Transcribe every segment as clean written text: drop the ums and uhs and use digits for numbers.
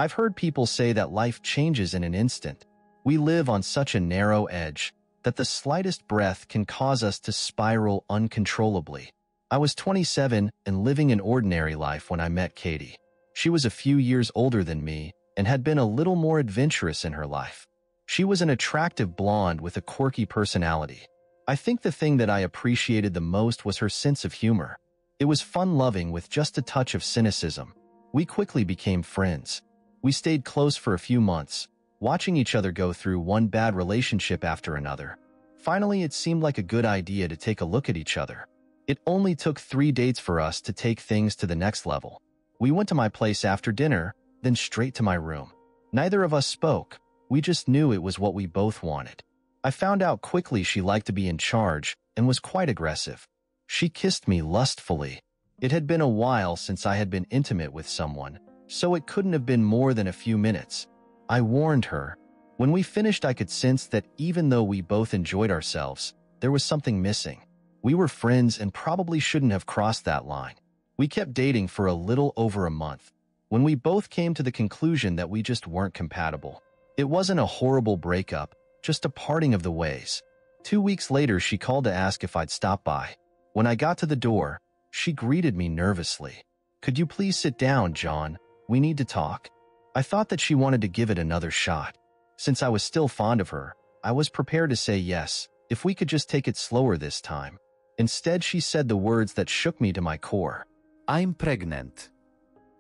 I've heard people say that life changes in an instant. We live on such a narrow edge that the slightest breath can cause us to spiral uncontrollably. I was 27 and living an ordinary life when I met Katie. She was a few years older than me and had been a little more adventurous in her life. She was an attractive blonde with a quirky personality. I think the thing that I appreciated the most was her sense of humor. It was fun-loving with just a touch of cynicism. We quickly became friends. We stayed close for a few months, watching each other go through one bad relationship after another. Finally, it seemed like a good idea to take a look at each other. It only took 3 dates for us to take things to the next level. We went to my place after dinner, then straight to my room. Neither of us spoke. We just knew it was what we both wanted. I found out quickly she liked to be in charge and was quite aggressive. She kissed me lustfully. It had been a while since I had been intimate with someone, so it couldn't have been more than a few minutes. I warned her. When we finished, I could sense that even though we both enjoyed ourselves, there was something missing. We were friends and probably shouldn't have crossed that line. We kept dating for a little over a month, when we both came to the conclusion that we just weren't compatible. It wasn't a horrible breakup, just a parting of the ways. 2 weeks later, she called to ask if I'd stop by. When I got to the door, she greeted me nervously. "Could you please sit down, John? We need to talk." I thought that she wanted to give it another shot. Since I was still fond of her, I was prepared to say yes, if we could just take it slower this time. Instead, she said the words that shook me to my core. "I'm pregnant."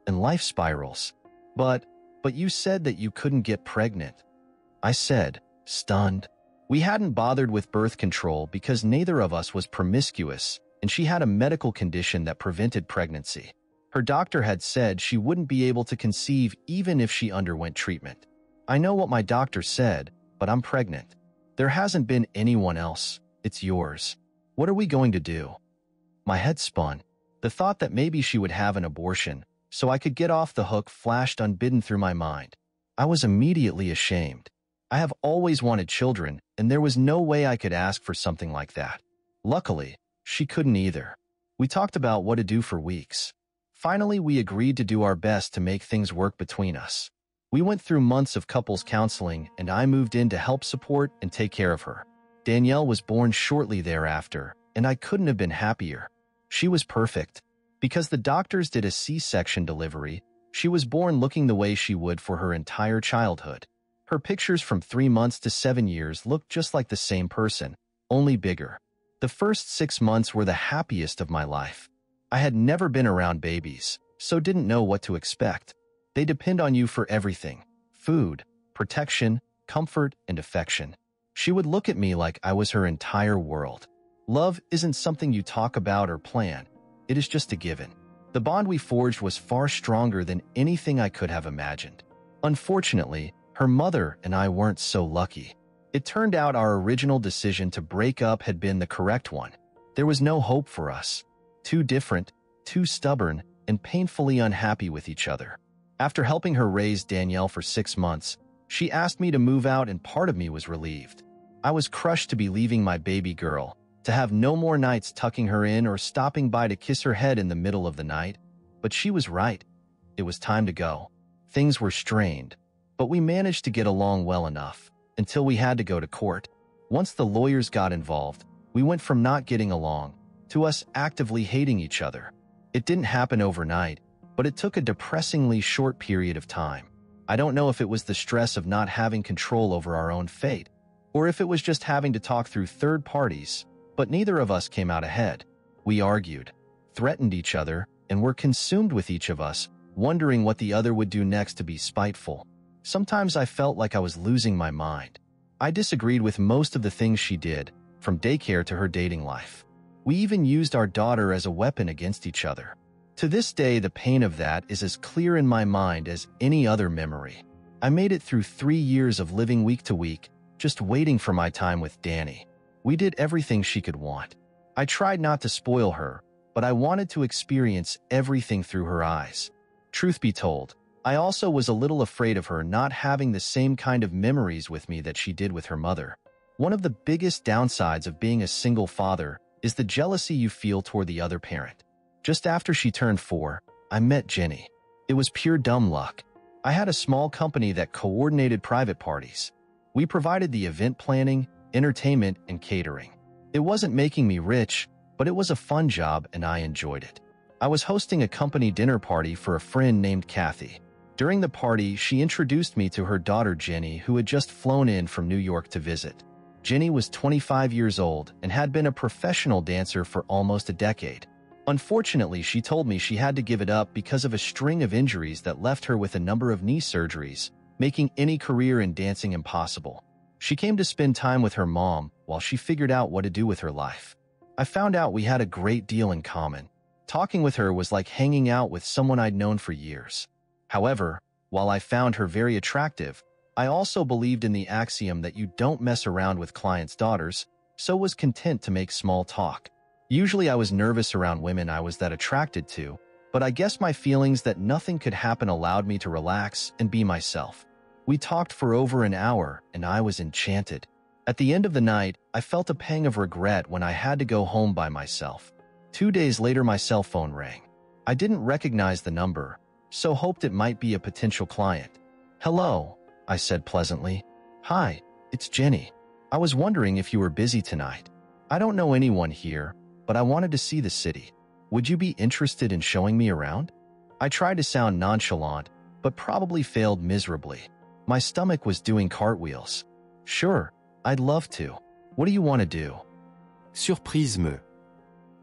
And life spirals. But you said that you couldn't get pregnant," I said, stunned. We hadn't bothered with birth control because neither of us was promiscuous, and she had a medical condition that prevented pregnancy. Her doctor had said she wouldn't be able to conceive even if she underwent treatment. I know what my doctor said, but I'm pregnant. There hasn't been anyone else. It's yours. What are we going to do? My head spun. The thought that maybe she would have an abortion so I could get off the hook flashed unbidden through my mind. I was immediately ashamed. I have always wanted children, and there was no way I could ask for something like that. Luckily, she couldn't either. We talked about what to do for weeks. Finally, we agreed to do our best to make things work between us. We went through months of couples counseling, and I moved in to help support and take care of her. Danielle was born shortly thereafter, and I couldn't have been happier. She was perfect. Because the doctors did a C-section delivery, she was born looking the way she would for her entire childhood. Her pictures from 3 months to 7 years looked just like the same person, only bigger. The first 6 months were the happiest of my life. I had never been around babies, so didn't know what to expect. They depend on you for everything: food, protection, comfort, and affection. She would look at me like I was her entire world. Love isn't something you talk about or plan. It is just a given. The bond we forged was far stronger than anything I could have imagined. Unfortunately, her mother and I weren't so lucky. It turned out our original decision to break up had been the correct one. There was no hope for us. Too different, too stubborn, and painfully unhappy with each other. After helping her raise Danielle for 6 months, she asked me to move out, and part of me was relieved. I was crushed to be leaving my baby girl, to have no more nights tucking her in or stopping by to kiss her head in the middle of the night. But she was right. It was time to go. Things were strained, but we managed to get along well enough, until we had to go to court. Once the lawyers got involved, we went from not getting along to us actively hating each other. It didn't happen overnight, but it took a depressingly short period of time. I don't know if it was the stress of not having control over our own fate, or if it was just having to talk through third parties, but neither of us came out ahead. We argued, threatened each other, and were consumed with each of us, wondering what the other would do next to be spiteful. Sometimes I felt like I was losing my mind. I disagreed with most of the things she did, from daycare to her dating life. We even used our daughter as a weapon against each other. To this day, the pain of that is as clear in my mind as any other memory. I made it through 3 years of living week to week, just waiting for my time with Danny. We did everything she could want. I tried not to spoil her, but I wanted to experience everything through her eyes. Truth be told, I also was a little afraid of her not having the same kind of memories with me that she did with her mother. One of the biggest downsides of being a single father is the jealousy you feel toward the other parent. Just after she turned 4, I met Jenny. It was pure dumb luck. I had a small company that coordinated private parties. We provided the event planning, entertainment, and catering. It wasn't making me rich, but it was a fun job and I enjoyed it. I was hosting a company dinner party for a friend named Kathy. During the party, she introduced me to her daughter Jenny, who had just flown in from New York to visit. Jenny was 25 years old and had been a professional dancer for almost a decade. Unfortunately, she told me she had to give it up because of a string of injuries that left her with a number of knee surgeries, making any career in dancing impossible. She came to spend time with her mom while she figured out what to do with her life. I found out we had a great deal in common. Talking with her was like hanging out with someone I'd known for years. However, while I found her very attractive, I also believed in the axiom that you don't mess around with clients' daughters, so was content to make small talk. Usually I was nervous around women I was that attracted to, but I guess my feelings that nothing could happen allowed me to relax and be myself. We talked for over an hour, and I was enchanted. At the end of the night, I felt a pang of regret when I had to go home by myself. 2 days later, my cell phone rang. I didn't recognize the number, so hoped it might be a potential client. "Hello," I said pleasantly. "Hi, it's Jenny. I was wondering if you were busy tonight. I don't know anyone here, but I wanted to see the city. Would you be interested in showing me around?" I tried to sound nonchalant, but probably failed miserably. My stomach was doing cartwheels. "Sure, I'd love to. What do you want to do?" Surprise-me.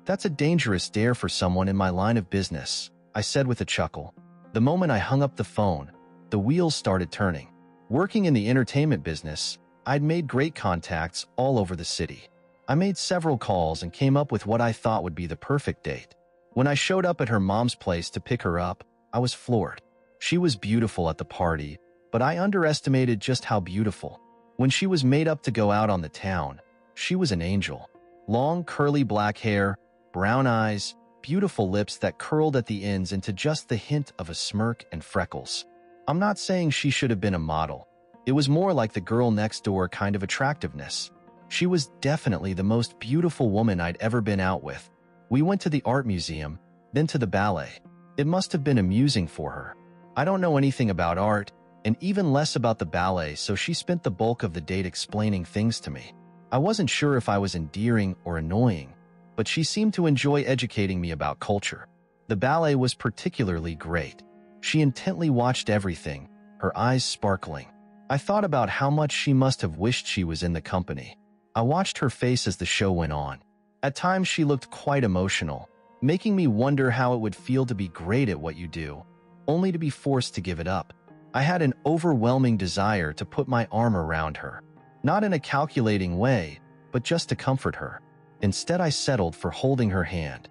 "That's a dangerous dare for someone in my line of business," I said with a chuckle. The moment I hung up the phone, the wheels started turning. Working in the entertainment business, I'd made great contacts all over the city. I made several calls and came up with what I thought would be the perfect date. When I showed up at her mom's place to pick her up, I was floored. She was beautiful at the party, but I underestimated just how beautiful. When she was made up to go out on the town, she was an angel. Long, curly black hair, brown eyes, beautiful lips that curled at the ends into just the hint of a smirk and freckles. I'm not saying she should have been a model. It was more like the girl next door kind of attractiveness. She was definitely the most beautiful woman I'd ever been out with. We went to the art museum, then to the ballet. It must have been amusing for her. I don't know anything about art, and even less about the ballet, so she spent the bulk of the date explaining things to me. I wasn't sure if I was endearing or annoying, but she seemed to enjoy educating me about culture. The ballet was particularly great. She intently watched everything, her eyes sparkling. I thought about how much she must have wished she was in the company. I watched her face as the show went on. At times she looked quite emotional, making me wonder how it would feel to be great at what you do, only to be forced to give it up. I had an overwhelming desire to put my arm around her, not in a calculating way, but just to comfort her. Instead, I settled for holding her hand.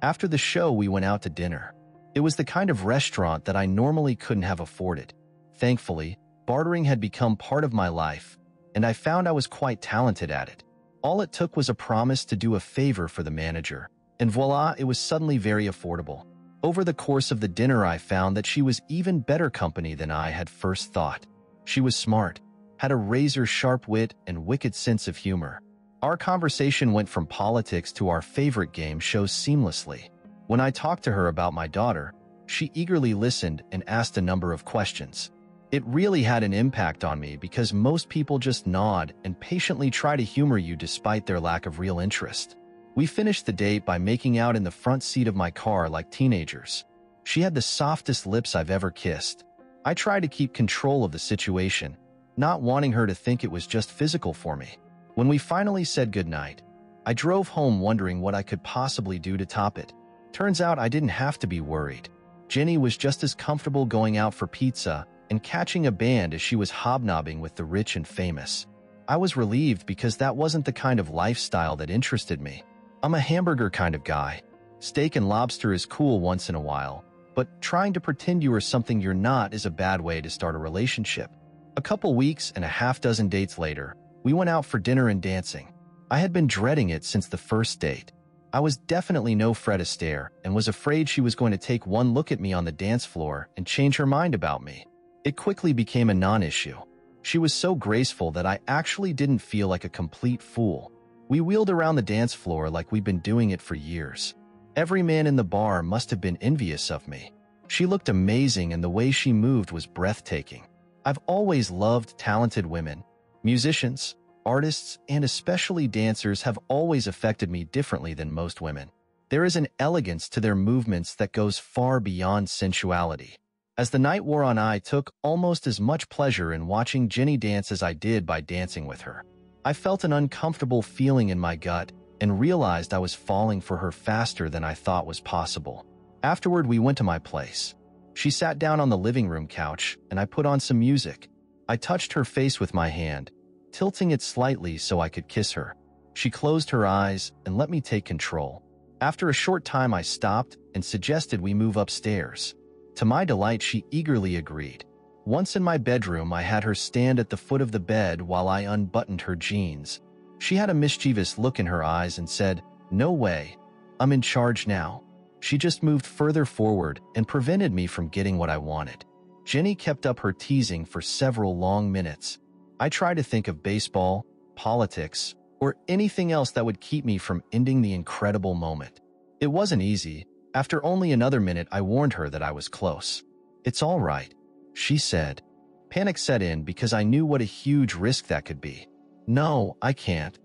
After the show, we went out to dinner. It was the kind of restaurant that I normally couldn't have afforded. Thankfully, bartering had become part of my life, and I found I was quite talented at it. All it took was a promise to do a favor for the manager, and voila, it was suddenly very affordable. Over the course of the dinner, I found that she was even better company than I had first thought. She was smart, had a razor-sharp wit and wicked sense of humor. Our conversation went from politics to our favorite game shows seamlessly. When I talked to her about my daughter, she eagerly listened and asked a number of questions. It really had an impact on me because most people just nod and patiently try to humor you despite their lack of real interest. We finished the date by making out in the front seat of my car like teenagers. She had the softest lips I've ever kissed. I tried to keep control of the situation, not wanting her to think it was just physical for me. When we finally said goodnight, I drove home wondering what I could possibly do to top it. Turns out I didn't have to be worried. Jenny was just as comfortable going out for pizza and catching a band as she was hobnobbing with the rich and famous. I was relieved because that wasn't the kind of lifestyle that interested me. I'm a hamburger kind of guy. Steak and lobster is cool once in a while, but trying to pretend you are something you're not is a bad way to start a relationship. A couple weeks and a half dozen dates later, we went out for dinner and dancing. I had been dreading it since the first date. I was definitely no Fred Astaire and was afraid she was going to take one look at me on the dance floor and change her mind about me. It quickly became a non-issue. She was so graceful that I actually didn't feel like a complete fool. We wheeled around the dance floor like we'd been doing it for years. Every man in the bar must have been envious of me. She looked amazing and the way she moved was breathtaking. I've always loved talented women. Musicians, artists, and especially dancers have always affected me differently than most women. There is an elegance to their movements that goes far beyond sensuality. As the night wore on, I took almost as much pleasure in watching Jenny dance as I did by dancing with her. I felt an uncomfortable feeling in my gut and realized I was falling for her faster than I thought was possible. Afterward, we went to my place. She sat down on the living room couch, and I put on some music. I touched her face with my hand, tilting it slightly so I could kiss her. She closed her eyes and let me take control. After a short time, I stopped and suggested we move upstairs. To my delight, she eagerly agreed. Once in my bedroom, I had her stand at the foot of the bed while I unbuttoned her jeans. She had a mischievous look in her eyes and said, "No way. I'm in charge now." She just moved further forward and prevented me from getting what I wanted. Jenny kept up her teasing for several long minutes. I tried to think of baseball, politics, or anything else that would keep me from ending the incredible moment. It wasn't easy. After only another minute, I warned her that I was close. "It's all right," she said. Panic set in because I knew what a huge risk that could be. "No, I can't."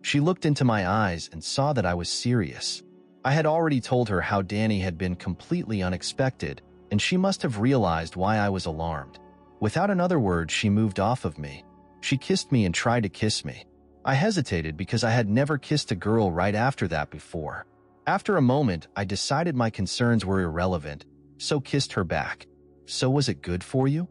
She looked into my eyes and saw that I was serious. I had already told her how Danny had been completely unexpected, and she must have realized why I was alarmed. Without another word, she moved off of me. She kissed me and tried to kiss me. I hesitated because I had never kissed a girl right after that before. After a moment, I decided my concerns were irrelevant, so kissed her back. "So was it good for you?"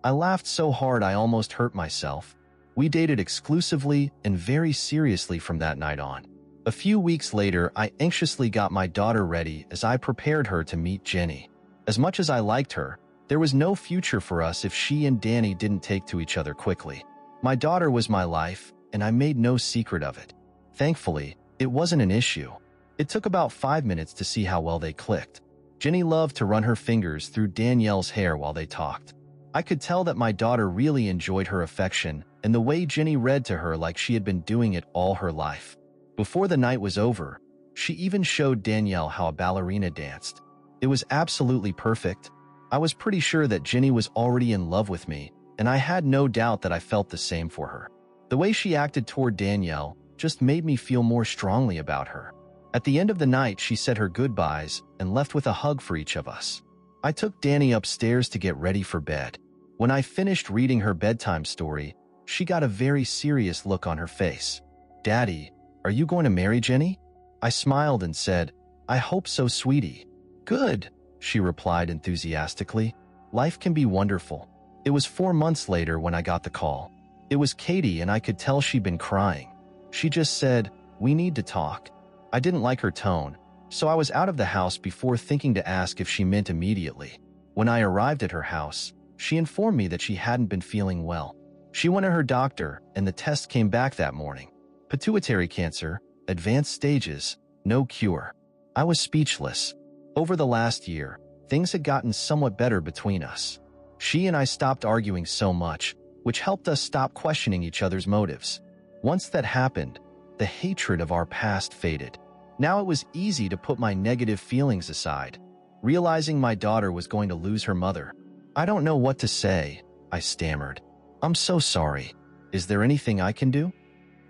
I laughed so hard I almost hurt myself. We dated exclusively and very seriously from that night on. A few weeks later, I anxiously got my daughter ready as I prepared her to meet Jenny. As much as I liked her, there was no future for us if she and Danny didn't take to each other quickly. My daughter was my life, and I made no secret of it. Thankfully, it wasn't an issue. It took about 5 minutes to see how well they clicked. Jenny loved to run her fingers through Danielle's hair while they talked. I could tell that my daughter really enjoyed her affection and the way Jenny read to her like she had been doing it all her life. Before the night was over, she even showed Danielle how a ballerina danced. It was absolutely perfect. I was pretty sure that Jenny was already in love with me, and I had no doubt that I felt the same for her. The way she acted toward Danielle just made me feel more strongly about her. At the end of the night, she said her goodbyes and left with a hug for each of us. I took Danny upstairs to get ready for bed. When I finished reading her bedtime story, she got a very serious look on her face. "Daddy, are you going to marry Jenny?" I smiled and said, "I hope so, sweetie." "Good," she replied enthusiastically. "Life can be wonderful." It was 4 months later when I got the call. It was Katie, and I could tell she'd been crying. She just said, "We need to talk." I didn't like her tone, so I was out of the house before thinking to ask if she meant immediately. When I arrived at her house, she informed me that she hadn't been feeling well. She went to her doctor, and the test came back that morning. Pituitary cancer, advanced stages, no cure. I was speechless. Over the last year, things had gotten somewhat better between us. She and I stopped arguing so much, which helped us stop questioning each other's motives. Once that happened, the hatred of our past faded. Now it was easy to put my negative feelings aside. Realizing my daughter was going to lose her mother, "I don't know what to say," I stammered. "I'm so sorry. Is there anything I can do?"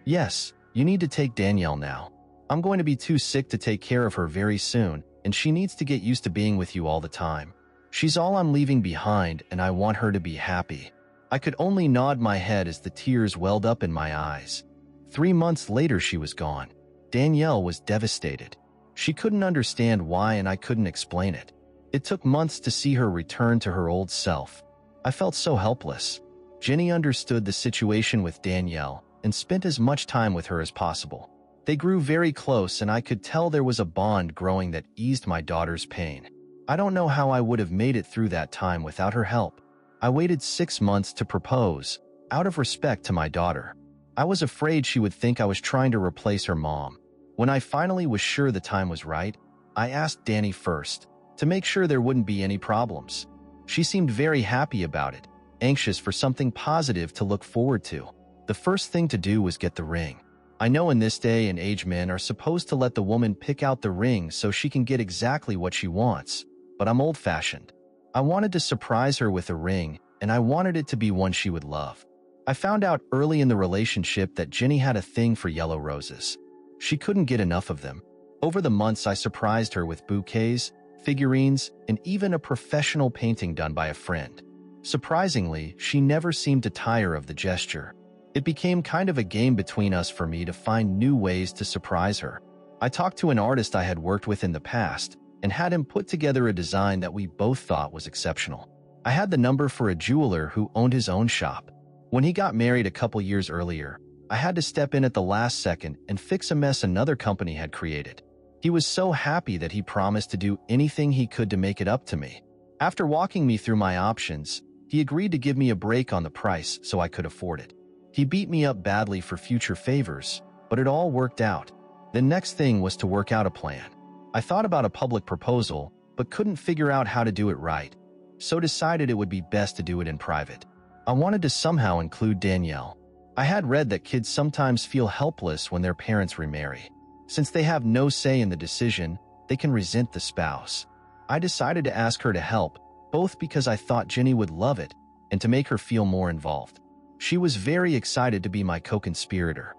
"Yes, you need to take Danielle now. I'm going to be too sick to take care of her very soon, and she needs to get used to being with you all the time. She's all I'm leaving behind, and I want her to be happy." I could only nod my head as the tears welled up in my eyes. 3 months later, she was gone. Danielle was devastated. She couldn't understand why, and I couldn't explain it. It took months to see her return to her old self. I felt so helpless. Jenny understood the situation with Danielle and spent as much time with her as possible. They grew very close, and I could tell there was a bond growing that eased my daughter's pain. I don't know how I would have made it through that time without her help. I waited 6 months to propose, out of respect to my daughter. I was afraid she would think I was trying to replace her mom. When I finally was sure the time was right, I asked Danny first, to make sure there wouldn't be any problems. She seemed very happy about it, anxious for something positive to look forward to. The first thing to do was get the ring. I know in this day and age men are supposed to let the woman pick out the ring so she can get exactly what she wants, but I'm old-fashioned. I wanted to surprise her with a ring, and I wanted it to be one she would love. I found out early in the relationship that Jenny had a thing for yellow roses. She couldn't get enough of them. Over the months, I surprised her with bouquets, figurines, and even a professional painting done by a friend. Surprisingly, she never seemed to tire of the gesture. It became kind of a game between us for me to find new ways to surprise her. I talked to an artist I had worked with in the past and had him put together a design that we both thought was exceptional. I had the number for a jeweler who owned his own shop. When he got married a couple years earlier, I had to step in at the last second and fix a mess another company had created. He was so happy that he promised to do anything he could to make it up to me. After walking me through my options, he agreed to give me a break on the price so I could afford it. He beat me up badly for future favors, but it all worked out. The next thing was to work out a plan. I thought about a public proposal, but couldn't figure out how to do it right, so decided it would be best to do it in private. I wanted to somehow include Danielle. I had read that kids sometimes feel helpless when their parents remarry. Since they have no say in the decision, they can resent the spouse. I decided to ask her to help, both because I thought Jenny would love it and to make her feel more involved. She was very excited to be my co-conspirator.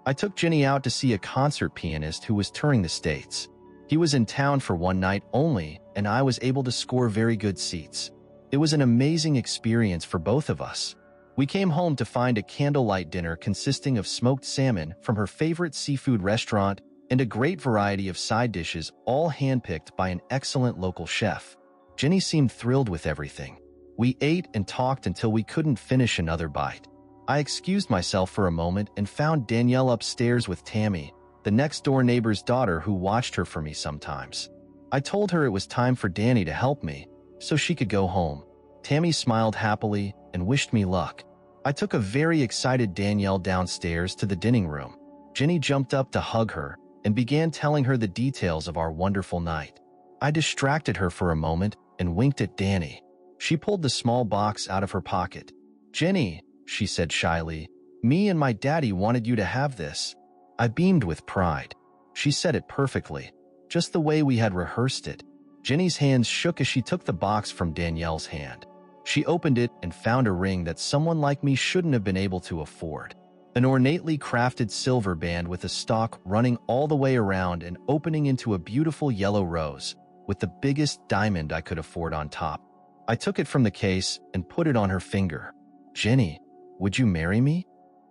I took Jenny out to see a concert pianist who was touring the States. He was in town for one night only, and I was able to score very good seats. It was an amazing experience for both of us. We came home to find a candlelight dinner consisting of smoked salmon from her favorite seafood restaurant and a great variety of side dishes, all handpicked by an excellent local chef. Jenny seemed thrilled with everything. We ate and talked until we couldn't finish another bite. I excused myself for a moment and found Danielle upstairs with Tammy, the next-door neighbor's daughter who watched her for me sometimes. I told her it was time for Danny to help me, so she could go home. Tammy smiled happily and wished me luck. I took a very excited Danielle downstairs to the dining room. Jenny jumped up to hug her and began telling her the details of our wonderful night. I distracted her for a moment and winked at Danny. She pulled the small box out of her pocket. "Jenny," she said shyly, "me and my daddy wanted you to have this." I beamed with pride. She said it perfectly, just the way we had rehearsed it. Jenny's hands shook as she took the box from Danielle's hand. She opened it and found a ring that someone like me shouldn't have been able to afford. An ornately crafted silver band with a stalk running all the way around and opening into a beautiful yellow rose, with the biggest diamond I could afford on top. I took it from the case and put it on her finger. "Jenny, would you marry me?"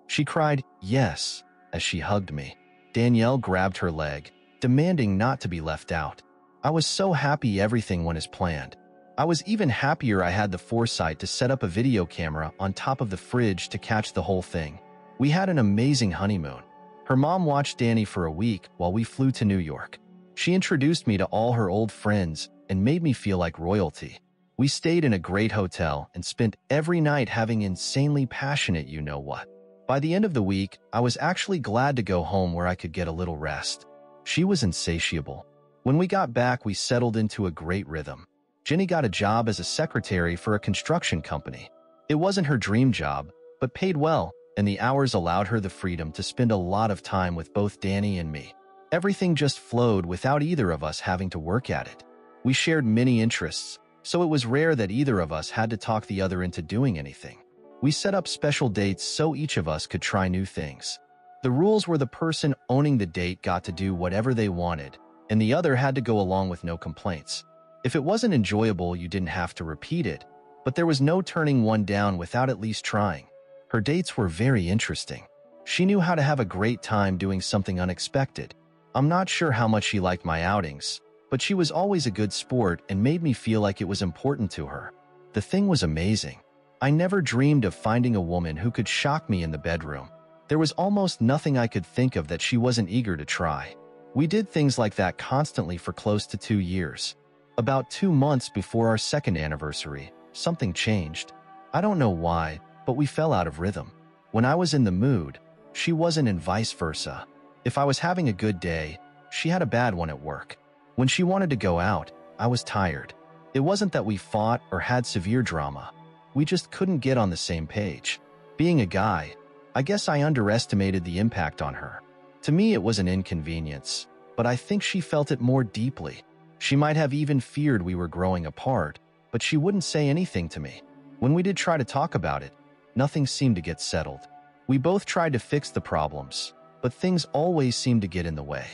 She cried, "Yes," as she hugged me. Danielle grabbed her leg, demanding not to be left out. I was so happy everything went as planned. I was even happier I had the foresight to set up a video camera on top of the fridge to catch the whole thing. We had an amazing honeymoon. Her mom watched Danny for a week while we flew to New York. She introduced me to all her old friends and made me feel like royalty. We stayed in a great hotel and spent every night having insanely passionate you-know-what. By the end of the week, I was actually glad to go home where I could get a little rest. She was insatiable. When we got back, we settled into a great rhythm. Jenny got a job as a secretary for a construction company. It wasn't her dream job, but paid well, and the hours allowed her the freedom to spend a lot of time with both Danny and me. Everything just flowed without either of us having to work at it. We shared many interests, so it was rare that either of us had to talk the other into doing anything. We set up special dates so each of us could try new things. The rules were the person owning the date got to do whatever they wanted, and the other had to go along with no complaints. If it wasn't enjoyable, you didn't have to repeat it, but there was no turning one down without at least trying. Her dates were very interesting. She knew how to have a great time doing something unexpected. I'm not sure how much she liked my outings, but she was always a good sport and made me feel like it was important to her. The thing was amazing. I never dreamed of finding a woman who could shock me in the bedroom. There was almost nothing I could think of that she wasn't eager to try. We did things like that constantly for close to 2 years. About 2 months before our second anniversary, something changed. I don't know why, but we fell out of rhythm. When I was in the mood, she wasn't, and vice versa. If I was having a good day, she had a bad one at work. When she wanted to go out, I was tired. It wasn't that we fought or had severe drama. We just couldn't get on the same page. Being a guy, I guess I underestimated the impact on her. To me, it was an inconvenience, but I think she felt it more deeply. She might have even feared we were growing apart, but she wouldn't say anything to me. When we did try to talk about it, nothing seemed to get settled. We both tried to fix the problems, but things always seemed to get in the way.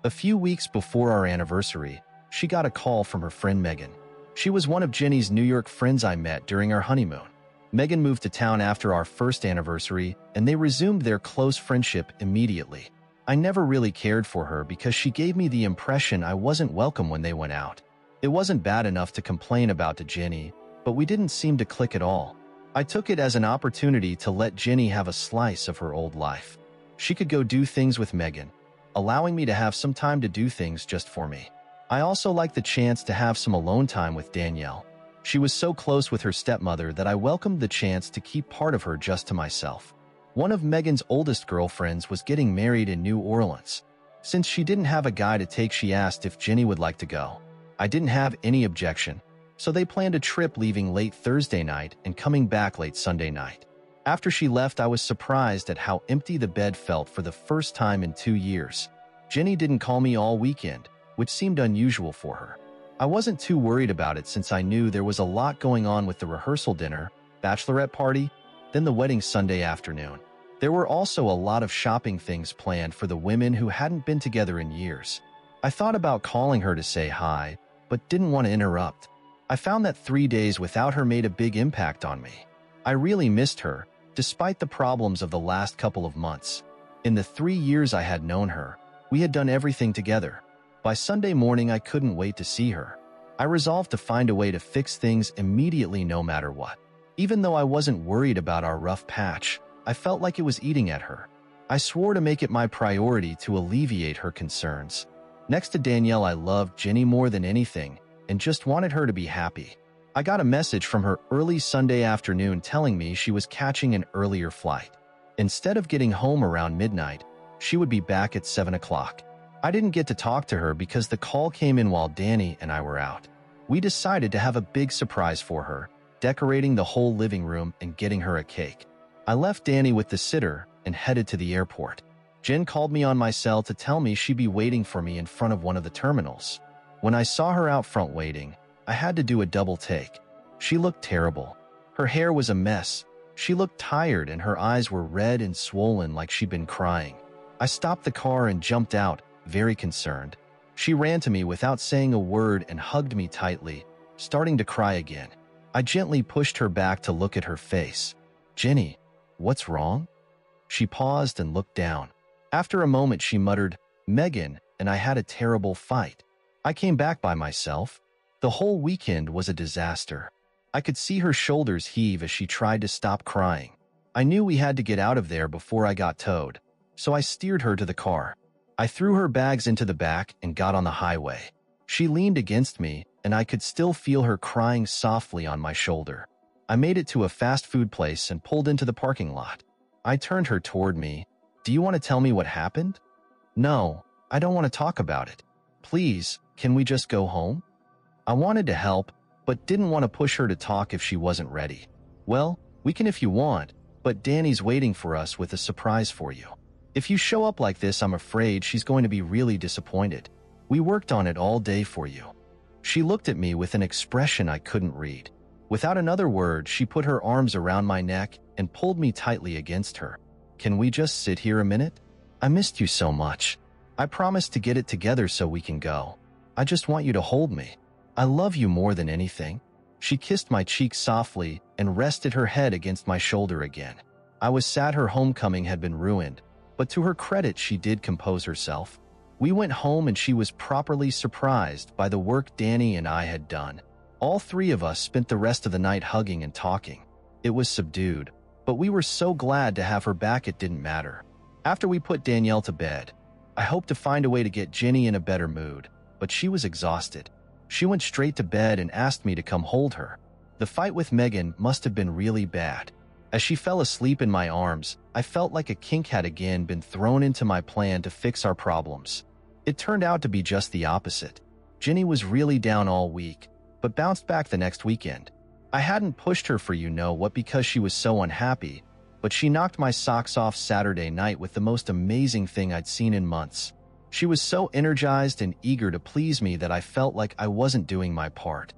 A few weeks before our anniversary, she got a call from her friend Megan. She was one of Jenny's New York friends I met during our honeymoon. Megan moved to town after our first anniversary, and they resumed their close friendship immediately. I never really cared for her because she gave me the impression I wasn't welcome when they went out. It wasn't bad enough to complain about to Jenny, but we didn't seem to click at all. I took it as an opportunity to let Jenny have a slice of her old life. She could go do things with Megan, allowing me to have some time to do things just for me. I also liked the chance to have some alone time with Danielle. She was so close with her stepmother that I welcomed the chance to keep part of her just to myself. One of Megan's oldest girlfriends was getting married in New Orleans. Since she didn't have a guy to take, she asked if Jenny would like to go. I didn't have any objection, so they planned a trip leaving late Thursday night and coming back late Sunday night. After she left, I was surprised at how empty the bed felt for the first time in 2 years. Jenny didn't call me all weekend, which seemed unusual for her. I wasn't too worried about it since I knew there was a lot going on with the rehearsal dinner, bachelorette party, then the wedding Sunday afternoon. There were also a lot of shopping things planned for the women who hadn't been together in years. I thought about calling her to say hi, but didn't want to interrupt. I found that 3 days without her made a big impact on me. I really missed her, despite the problems of the last couple of months. In the 3 years I had known her, we had done everything together. By Sunday morning, I couldn't wait to see her. I resolved to find a way to fix things immediately no matter what. Even though I wasn't worried about our rough patch, I felt like it was eating at her. I swore to make it my priority to alleviate her concerns. Next to Danielle, I loved Jenny more than anything and just wanted her to be happy. I got a message from her early Sunday afternoon telling me she was catching an earlier flight. Instead of getting home around midnight, she would be back at 7 o'clock. I didn't get to talk to her because the call came in while Danny and I were out. We decided to have a big surprise for her, decorating the whole living room and getting her a cake. I left Danny with the sitter and headed to the airport. Jen called me on my cell to tell me she'd be waiting for me in front of one of the terminals. When I saw her out front waiting, I had to do a double take. She looked terrible. Her hair was a mess. She looked tired and her eyes were red and swollen like she'd been crying. I stopped the car and jumped out, very concerned. She ran to me without saying a word and hugged me tightly, starting to cry again. I gently pushed her back to look at her face. "Jenny, what's wrong?" She paused and looked down. After a moment, she muttered, "Megan and I had a terrible fight. I came back by myself." The whole weekend was a disaster. I could see her shoulders heave as she tried to stop crying. I knew we had to get out of there before I got towed, so I steered her to the car. I threw her bags into the back and got on the highway. She leaned against me, and I could still feel her crying softly on my shoulder. I made it to a fast food place and pulled into the parking lot. I turned her toward me. "Do you want to tell me what happened?" "No, I don't want to talk about it. Please, can we just go home?" I wanted to help, but didn't want to push her to talk if she wasn't ready. "Well, we can if you want, but Danny's waiting for us with a surprise for you. If you show up like this, I'm afraid she's going to be really disappointed. We worked on it all day for you." She looked at me with an expression I couldn't read. Without another word, she put her arms around my neck and pulled me tightly against her. "Can we just sit here a minute? I missed you so much. I promised to get it together so we can go. I just want you to hold me. I love you more than anything." She kissed my cheek softly and rested her head against my shoulder again. I was sad her homecoming had been ruined, but to her credit, she did compose herself. We went home and she was properly surprised by the work Danny and I had done. All three of us spent the rest of the night hugging and talking. It was subdued, but we were so glad to have her back it didn't matter. After we put Danielle to bed, I hoped to find a way to get Jenny in a better mood, but she was exhausted. She went straight to bed and asked me to come hold her. The fight with Megan must have been really bad. As she fell asleep in my arms, I felt like a kink had again been thrown into my plan to fix our problems. It turned out to be just the opposite. Jenny was really down all week, but bounced back the next weekend. I hadn't pushed her for what because she was so unhappy, but she knocked my socks off Saturday night with the most amazing thing I'd seen in months. She was so energized and eager to please me that I felt like I wasn't doing my part.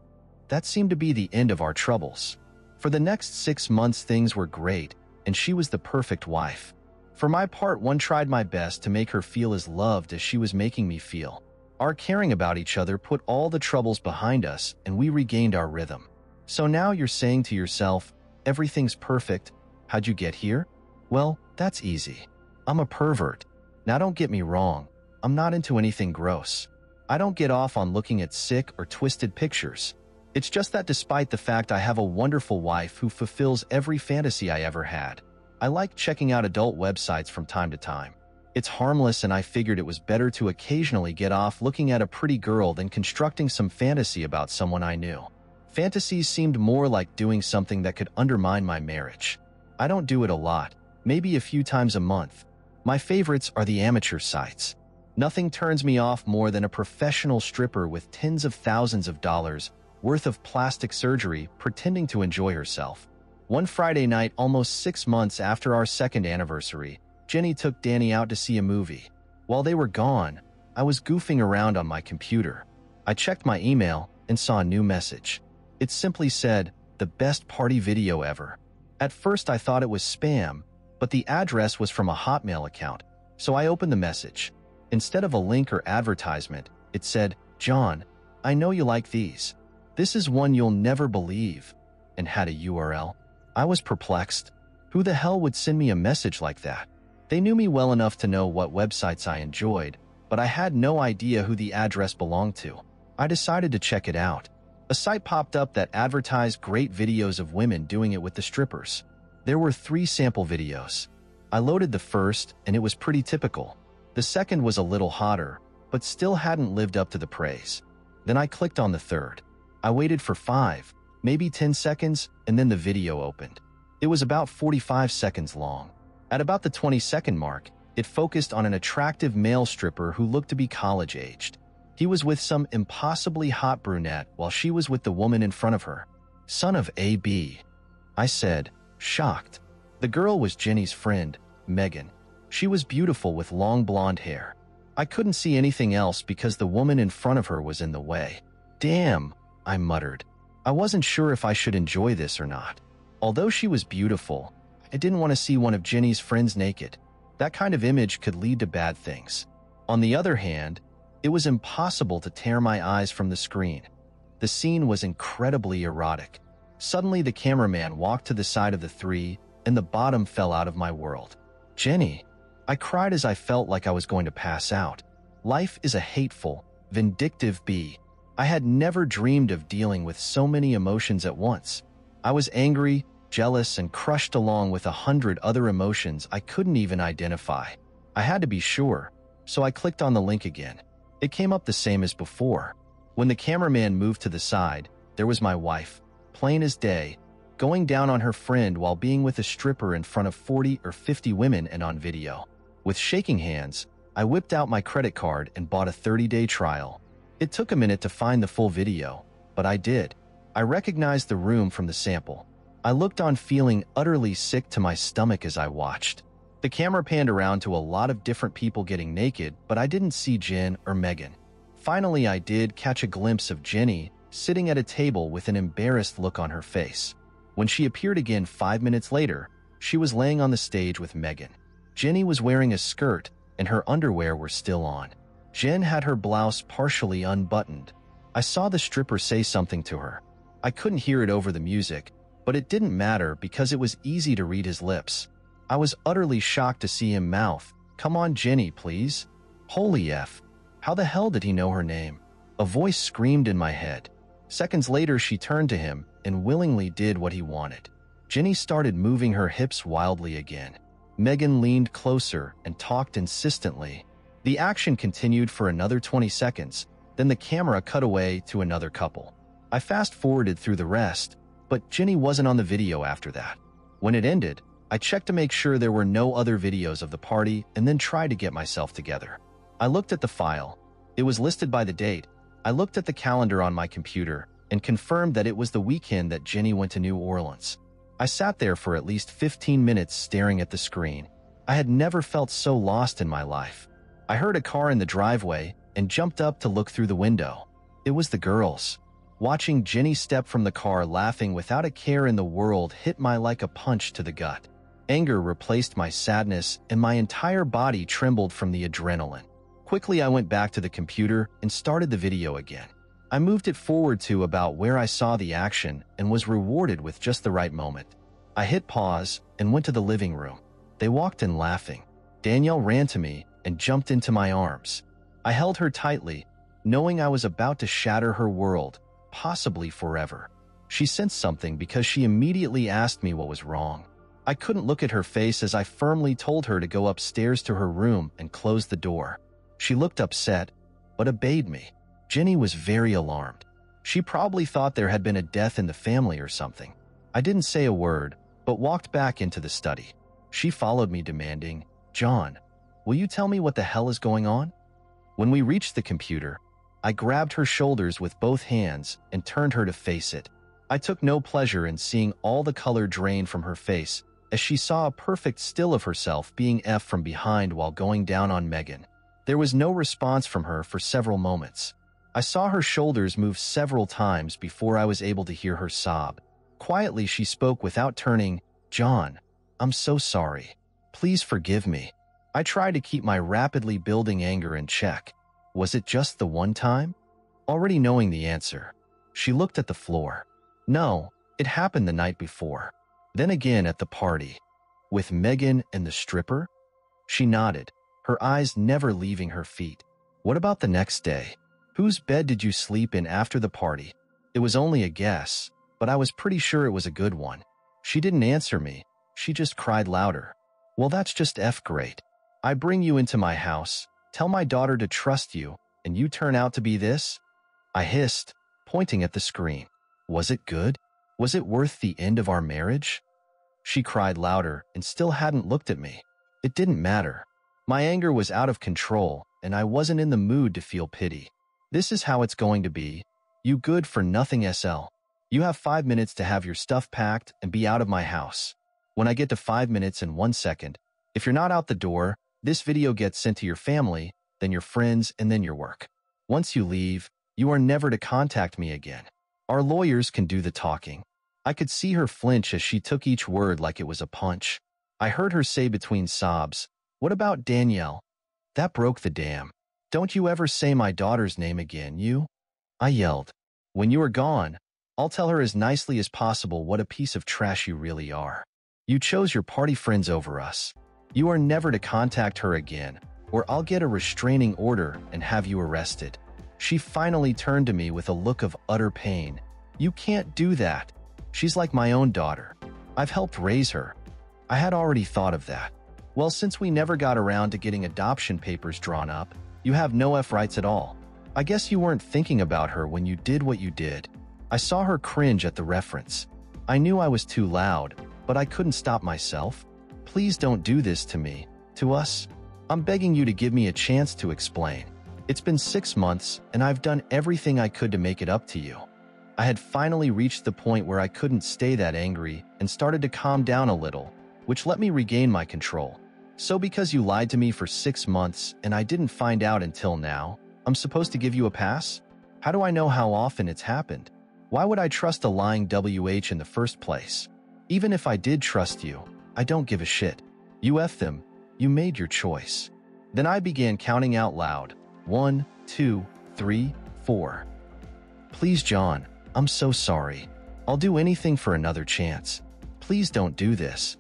that seemed to be the end of our troubles. For the next 6 months, things were great, and she was the perfect wife. For my part, one tried my best to make her feel as loved as she was making me feel. Our caring about each other put all the troubles behind us, and we regained our rhythm. So now you're saying to yourself, everything's perfect. How'd you get here? Well, that's easy. I'm a pervert. Now don't get me wrong, I'm not into anything gross. I don't get off on looking at sick or twisted pictures. It's just that despite the fact I have a wonderful wife who fulfills every fantasy I ever had, I like checking out adult websites from time to time. It's harmless, and I figured it was better to occasionally get off looking at a pretty girl than constructing some fantasy about someone I knew. Fantasies seemed more like doing something that could undermine my marriage. I don't do it a lot, maybe a few times a month. My favorites are the amateur sites. Nothing turns me off more than a professional stripper with tens of thousands of dollars worth of plastic surgery pretending to enjoy herself. One Friday night, almost 6 months after our second anniversary, Jenny took Danny out to see a movie. While they were gone, I was goofing around on my computer. I checked my email and saw a new message. It simply said, "The best party video ever." At first I thought it was spam, but the address was from a Hotmail account, so I opened the message. Instead of a link or advertisement, it said, "John, I know you like these. This is one you'll never believe," and had a URL. I was perplexed. Who the hell would send me a message like that? They knew me well enough to know what websites I enjoyed, but I had no idea who the address belonged to. I decided to check it out. A site popped up that advertised great videos of women doing it with the strippers. There were 3 sample videos. I loaded the first, and it was pretty typical. The second was a little hotter, but still hadn't lived up to the praise. Then I clicked on the third. I waited for 5, maybe 10 seconds, and then the video opened. It was about 45 seconds long. At about the 20-second mark, it focused on an attractive male stripper who looked to be college-aged. He was with some impossibly hot brunette while she was with the woman in front of her. "Son of A.B.," I said, shocked. The girl was Jenny's friend, Megan. She was beautiful with long blonde hair. I couldn't see anything else because the woman in front of her was in the way. "Damn," I muttered. I wasn't sure if I should enjoy this or not. Although she was beautiful, I didn't want to see one of Jenny's friends naked. That kind of image could lead to bad things. On the other hand, it was impossible to tear my eyes from the screen. The scene was incredibly erotic. Suddenly, the cameraman walked to the side of the 3, and the bottom fell out of my world. "Jenny," I cried as I felt like I was going to pass out. Life is a hateful, vindictive bee. I had never dreamed of dealing with so many emotions at once. I was angry, jealous, and crushed along with 100 other emotions I couldn't even identify. I had to be sure, so I clicked on the link again. It came up the same as before. When the cameraman moved to the side, there was my wife, plain as day, going down on her friend while being with a stripper in front of 40 or 50 women and on video. With shaking hands, I whipped out my credit card and bought a 30-day trial. It took a minute to find the full video, but I did. I recognized the room from the sample. I looked on feeling utterly sick to my stomach as I watched. The camera panned around to a lot of different people getting naked, but I didn't see Jen or Megan. Finally, I did catch a glimpse of Jenny sitting at a table with an embarrassed look on her face. When she appeared again 5 minutes later, she was laying on the stage with Megan. Jenny was wearing a skirt, and her underwear were still on. Jen had her blouse partially unbuttoned. I saw the stripper say something to her. I couldn't hear it over the music, but it didn't matter because it was easy to read his lips. I was utterly shocked to see him mouth, "Come on, Jenny, please." Holy F. How the hell did he know her name? A voice screamed in my head. Seconds later, she turned to him and willingly did what he wanted. Jenny started moving her hips wildly again. Megan leaned closer and talked insistently. The action continued for another 20 seconds, then the camera cut away to another couple. I fast-forwarded through the rest, but Jenny wasn't on the video after that. When it ended, I checked to make sure there were no other videos of the party and then tried to get myself together. I looked at the file. It was listed by the date. I looked at the calendar on my computer and confirmed that it was the weekend that Jenny went to New Orleans. I sat there for at least 15 minutes staring at the screen. I had never felt so lost in my life. I heard a car in the driveway and jumped up to look through the window. It was the girls. Watching Jenny step from the car laughing without a care in the world hit me like a punch to the gut. Anger replaced my sadness, and my entire body trembled from the adrenaline. Quickly, I went back to the computer and started the video again. I moved it forward to about where I saw the action and was rewarded with just the right moment. I hit pause and went to the living room. They walked in laughing. Danielle ran to me and jumped into my arms. I held her tightly, knowing I was about to shatter her world, possibly forever. She sensed something because she immediately asked me what was wrong. I couldn't look at her face as I firmly told her to go upstairs to her room and close the door. She looked upset, but obeyed me. Jenny was very alarmed. She probably thought there had been a death in the family or something. I didn't say a word, but walked back into the study. She followed me, demanding, "John, will you tell me what the hell is going on?" When we reached the computer, I grabbed her shoulders with both hands and turned her to face it. I took no pleasure in seeing all the color drain from her face as she saw a perfect still of herself being effed from behind while going down on Megan. There was no response from her for several moments. I saw her shoulders move several times before I was able to hear her sob. Quietly, she spoke without turning, "John, I'm so sorry. Please forgive me." I tried to keep my rapidly building anger in check. Was it just the one time? Already knowing the answer, she looked at the floor. No, it happened the night before. Then again at the party. With Megan and the stripper? She nodded, her eyes never leaving her feet. What about the next day? Whose bed did you sleep in after the party? It was only a guess, but I was pretty sure it was a good one. She didn't answer me. She just cried louder. Well, that's just great. I bring you into my house, tell my daughter to trust you, and you turn out to be this? I hissed, pointing at the screen. Was it good? Was it worth the end of our marriage? She cried louder and still hadn't looked at me. It didn't matter. My anger was out of control, and I wasn't in the mood to feel pity. This is how it's going to be. You good for nothing SL. You have 5 minutes to have your stuff packed and be out of my house. When I get to 5 minutes and 1 second, if you're not out the door, this video gets sent to your family, then your friends, and then your work. Once you leave, you are never to contact me again. Our lawyers can do the talking. I could see her flinch as she took each word like it was a punch. I heard her say between sobs, "What about Danielle?" That broke the dam. "Don't you ever say my daughter's name again, you?" I yelled. "When you are gone, I'll tell her as nicely as possible what a piece of trash you really are. You chose your party friends over us. You are never to contact her again, or I'll get a restraining order and have you arrested." She finally turned to me with a look of utter pain. "You can't do that. She's like my own daughter. I've helped raise her." I had already thought of that. Well, since we never got around to getting adoption papers drawn up, you have no rights at all. I guess you weren't thinking about her when you did what you did. I saw her cringe at the reference. I knew I was too loud, but I couldn't stop myself. "Please don't do this to me, to us. I'm begging you to give me a chance to explain. It's been 6 months, and I've done everything I could to make it up to you." I had finally reached the point where I couldn't stay that angry and started to calm down a little, which let me regain my control. "So because you lied to me for 6 months and I didn't find out until now, I'm supposed to give you a pass? How do I know how often it's happened? Why would I trust a lying WH in the first place? Even if I did trust you, I don't give a shit. You F them. You made your choice." Then I began counting out loud. 1, 2, 3, 4. "Please, John, I'm so sorry. I'll do anything for another chance. Please don't do this."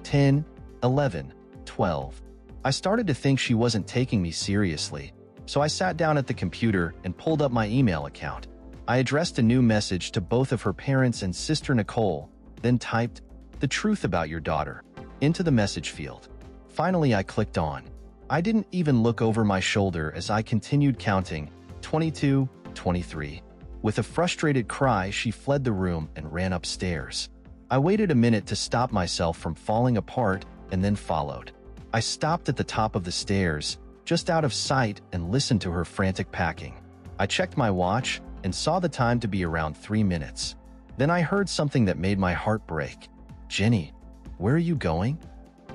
10, 11, 12. I started to think she wasn't taking me seriously, so I sat down at the computer and pulled up my email account. I addressed a new message to both of her parents and sister Nicole, then typed, "The truth about your daughter," into the message field. Finally, I clicked on. I didn't even look over my shoulder as I continued counting, 22, 23. With a frustrated cry, she fled the room and ran upstairs. I waited a minute to stop myself from falling apart and then followed. I stopped at the top of the stairs, just out of sight, and listened to her frantic packing. I checked my watch and saw the time to be around 3 minutes. Then I heard something that made my heart break. "Jenny, where are you going?"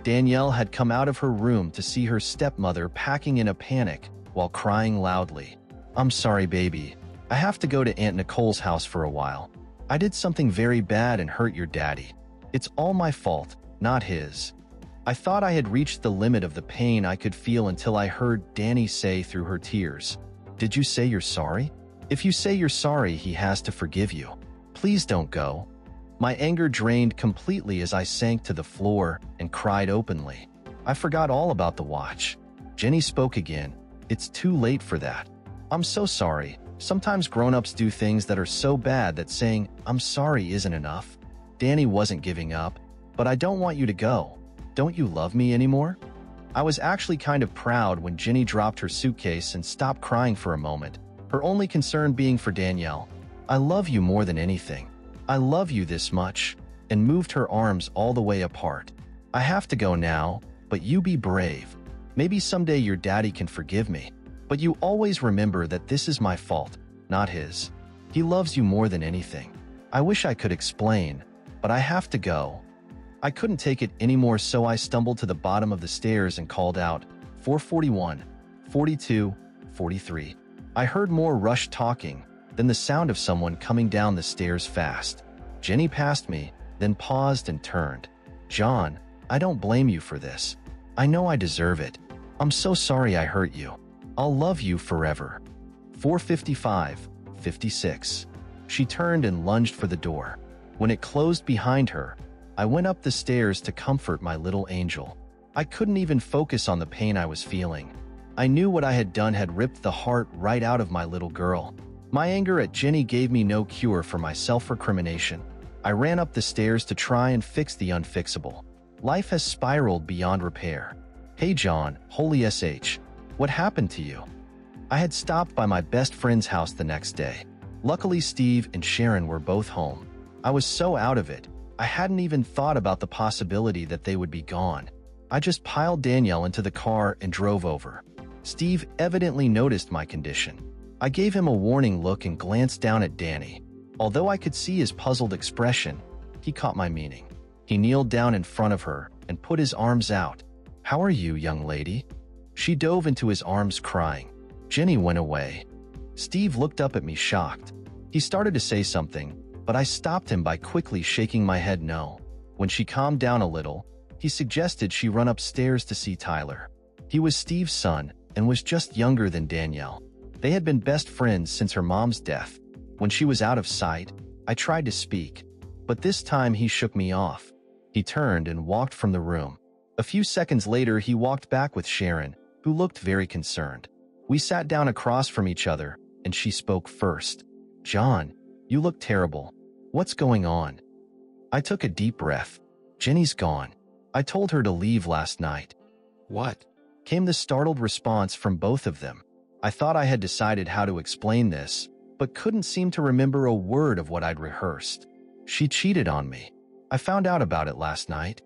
Danielle had come out of her room to see her stepmother packing in a panic while crying loudly. "I'm sorry, baby. I have to go to Aunt Nicole's house for a while. I did something very bad and hurt your daddy. It's all my fault, not his. I thought I had reached the limit of the pain I could feel until I heard Danny say through her tears, "Did you say you're sorry? If you say you're sorry, he has to forgive you. Please don't go." My anger drained completely as I sank to the floor and cried openly. I forgot all about the watch. Jenny spoke again. "It's too late for that. I'm so sorry. Sometimes grown-ups do things that are so bad that saying, 'I'm sorry' isn't enough." Danny wasn't giving up. "But I don't want you to go. Don't you love me anymore?" I was actually kind of proud when Jenny dropped her suitcase and stopped crying for a moment, her only concern being for Danielle. "I love you more than anything. I love you this much," and moved her arms all the way apart. "I have to go now, but you be brave. Maybe someday your daddy can forgive me. But you always remember that this is my fault, not his. He loves you more than anything. I wish I could explain, but I have to go." I couldn't take it anymore, so I stumbled to the bottom of the stairs and called out, "441, 42, 43. I heard more rushed talking, then the sound of someone coming down the stairs fast. Jenny passed me, then paused and turned. "John, I don't blame you for this. I know I deserve it. I'm so sorry I hurt you. I'll love you forever." 455, 56. She turned and lunged for the door. When it closed behind her, I went up the stairs to comfort my little angel. I couldn't even focus on the pain I was feeling. I knew what I had done had ripped the heart right out of my little girl. My anger at Jenny gave me no cure for my self-recrimination. I ran up the stairs to try and fix the unfixable. Life has spiraled beyond repair. "Hey John, holy SH, what happened to you?" I had stopped by my best friend's house the next day. Luckily, Steve and Sharon were both home. I was so out of it, I hadn't even thought about the possibility that they would be gone. I just piled Danielle into the car and drove over. Steve evidently noticed my condition. I gave him a warning look and glanced down at Danny. Although I could see his puzzled expression, he caught my meaning. He kneeled down in front of her and put his arms out. "How are you, young lady?" She dove into his arms crying. Jenny went away. Steve looked up at me shocked. He started to say something, but I stopped him by quickly shaking my head no. When she calmed down a little, he suggested she run upstairs to see Tyler. He was Steve's son and was just younger than Danielle. They had been best friends since her mom's death. When she was out of sight, I tried to speak, but this time he shook me off. He turned and walked from the room. A few seconds later, he walked back with Sharon, who looked very concerned. We sat down across from each other, and she spoke first. "John, you look terrible. What's going on?" I took a deep breath. "Jenny's gone. I told her to leave last night." What? Came the startled response from both of them. I thought I had decided how to explain this, but couldn't seem to remember a word of what I'd rehearsed. "She cheated on me. I found out about it last night."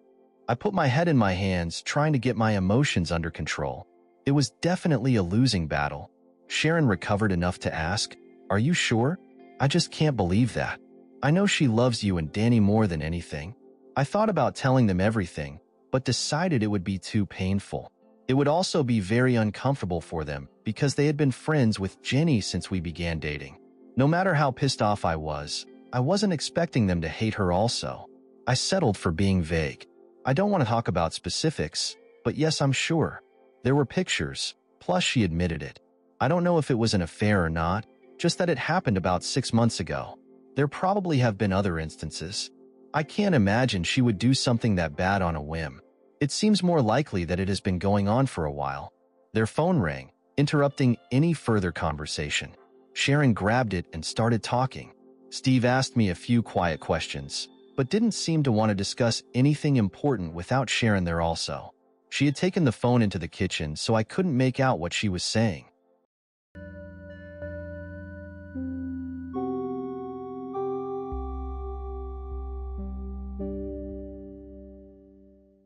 I put my head in my hands, trying to get my emotions under control. It was definitely a losing battle. Sharon recovered enough to ask, "Are you sure? I just can't believe that. I know she loves you and Danny more than anything." I thought about telling them everything, but decided it would be too painful. It would also be very uncomfortable for them because they had been friends with Jenny since we began dating. No matter how pissed off I wasn't expecting them to hate her also. I settled for being vague. "I don't want to talk about specifics, but yes, I'm sure. There were pictures, plus she admitted it. I don't know if it was an affair or not, just that it happened about 6 months ago. There probably have been other instances. I can't imagine she would do something that bad on a whim. It seems more likely that it has been going on for a while." Their phone rang, interrupting any further conversation. Sharon grabbed it and started talking. Steve asked me a few quiet questions, but didn't seem to want to discuss anything important without Sharon there also. She had taken the phone into the kitchen, so I couldn't make out what she was saying.